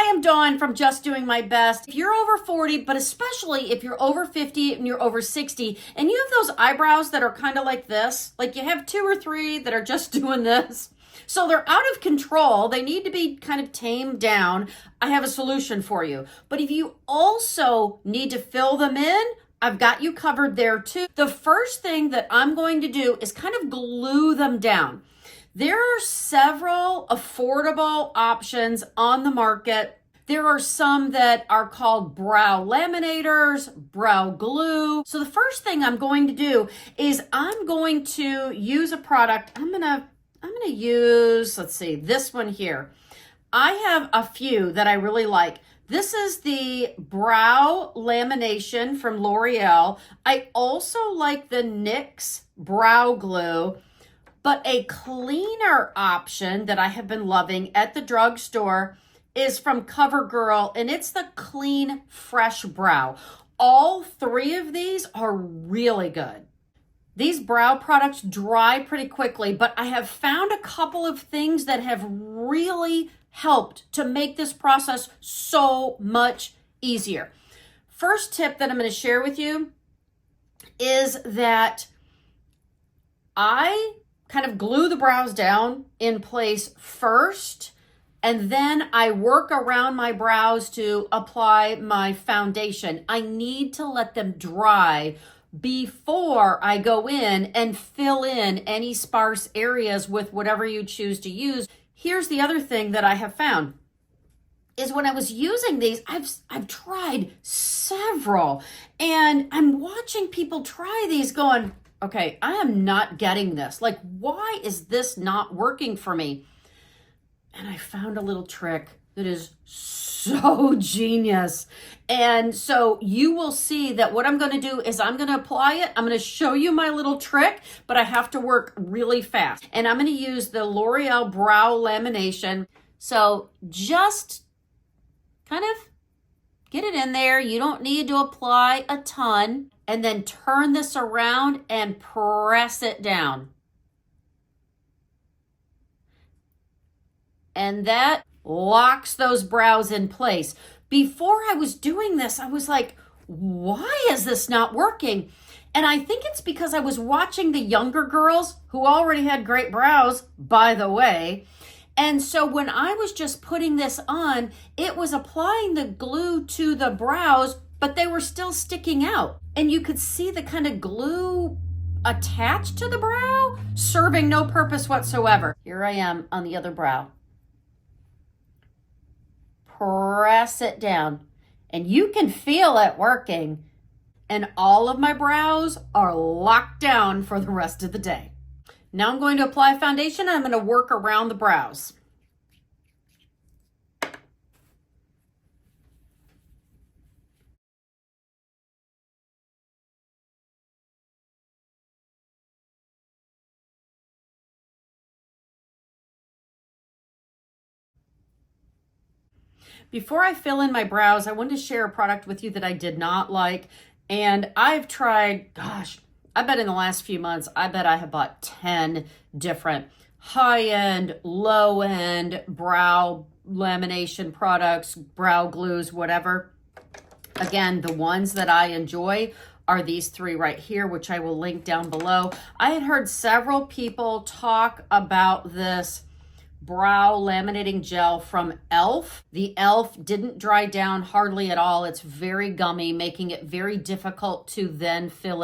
Hi, I'm Dawn from Just Doing My Best. If you're over 40, but especially if you're over 50 and you're over 60, and you have those eyebrows that are kind of like this, like you have 2 or 3 that are just doing this, so they're out of control, they need to be kind of tamed down, I have a solution for you. But if you also need to fill them in, I've got you covered there too. The first thing that I'm going to do is kind of glue them down. There are several affordable options on the market. There are some that are called brow laminators, brow glue. So the first thing I'm going to do is I'm going to use a product. I'm gonna use, let's see, this one here. I have a few that I really like. This is the brow lamination from L'Oreal. I also like the NYX brow glue. But a cleaner option that I have been loving at the drugstore is from CoverGirl, and it's the Clean Fresh Brow. All 3 of these are really good. These brow products dry pretty quickly, but I have found a couple of things that have really helped to make this process so much easier. First tip that I'm going to share with you is that I kind of glue the brows down in place first, and then I work around my brows to apply my foundation. I need to let them dry before I go in and fill in any sparse areas with whatever you choose to use. Here's the other thing that I have found is when I was using these, I've tried several, and I'm watching people try these going, okay, I am not getting this. Like, why is this not working for me? And I found a little trick that is so genius. And so you will see that what I'm going to do is I'm going to apply it. I'm going to show you my little trick, but I have to work really fast. And I'm going to use the L'Oreal brow lamination. So just kind of get it in there. You don't need to apply a ton. And then turn this around and press it down. And that locks those brows in place. Before I was doing this, I was like, why is this not working? And I think it's because I was watching the younger girls who already had great brows, by the way. And so when I was just putting this on, it was applying the glue to the brows, but they were still sticking out. And you could see the kind of glue attached to the brow, serving no purpose whatsoever. Here I am on the other brow. Press it down, and you can feel it working. And all of my brows are locked down for the rest of the day. Now I'm going to apply foundation. I'm going to work around the brows. Before I fill in my brows, I wanted to share a product with you that I did not like. And I've tried, gosh, I bet in the last few months, I bet I have bought 10 different high-end, low-end brow lamination products, brow glues, whatever. Again, the ones that I enjoy are these 3 right here, which I will link down below. I had heard several people talk about this brow laminating gel from e.l.f. The e.l.f. didn't dry down hardly at all. It's very gummy, making it very difficult to then fill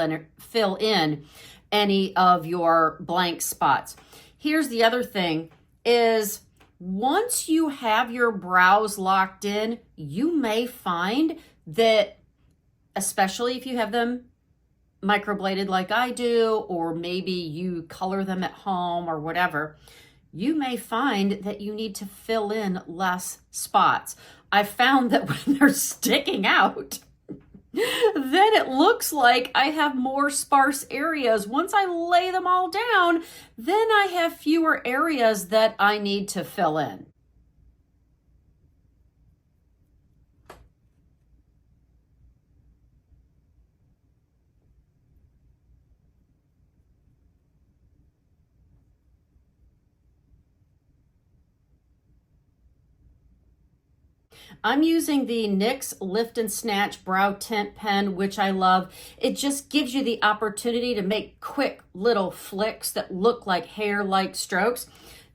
in any of your blank spots. Here's the other thing is once you have your brows locked in, you may find that, especially if you have them microbladed like I do, or maybe you color them at home or whatever, you may find that you need to fill in less spots. I found that when they're sticking out, then it looks like I have more sparse areas. Once I lay them all down, then I have fewer areas that I need to fill in. I'm using the NYX Lift and Snatch Brow Tint Pen, which I love. It just gives you the opportunity to make quick little flicks that look like hair-like strokes.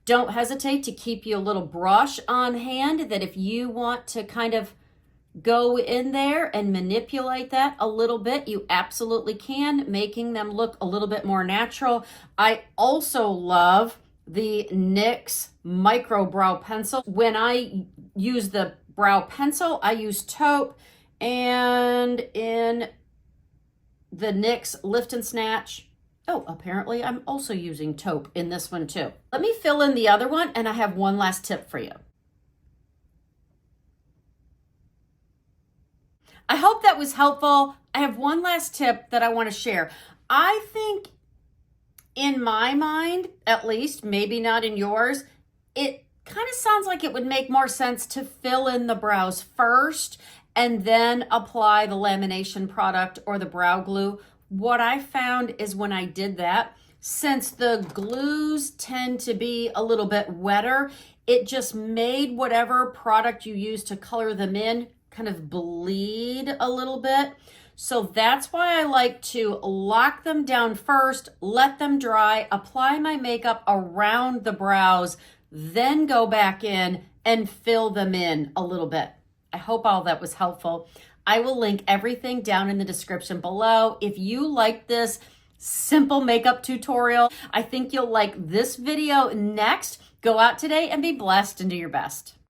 Don't hesitate to keep you a little brush on hand that if you want to kind of go in there and manipulate that a little bit, you absolutely can, making them look a little bit more natural. I also love the NYX Micro Brow Pencil. When I use the brow pencil, I use taupe, and in the NYX Lift and Snatch, oh, apparently I'm also using taupe in this one too. Let me fill in the other one, and I have one last tip for you. I hope that was helpful. I have one last tip that I want to share. I think in my mind, at least, maybe not in yours, it kind of sounds like it would make more sense to fill in the brows first and then apply the lamination product or the brow glue. What I found is when I did that, since the glues tend to be a little bit wetter, it just made whatever product you use to color them in kind of bleed a little bit. So that's why I like to lock them down first, let them dry, apply my makeup around the brows, then go back in and fill them in a little bit. I hope all that was helpful. I will link everything down in the description below. If you like this simple makeup tutorial, I think you'll like this video next. Go out today and be blessed and do your best.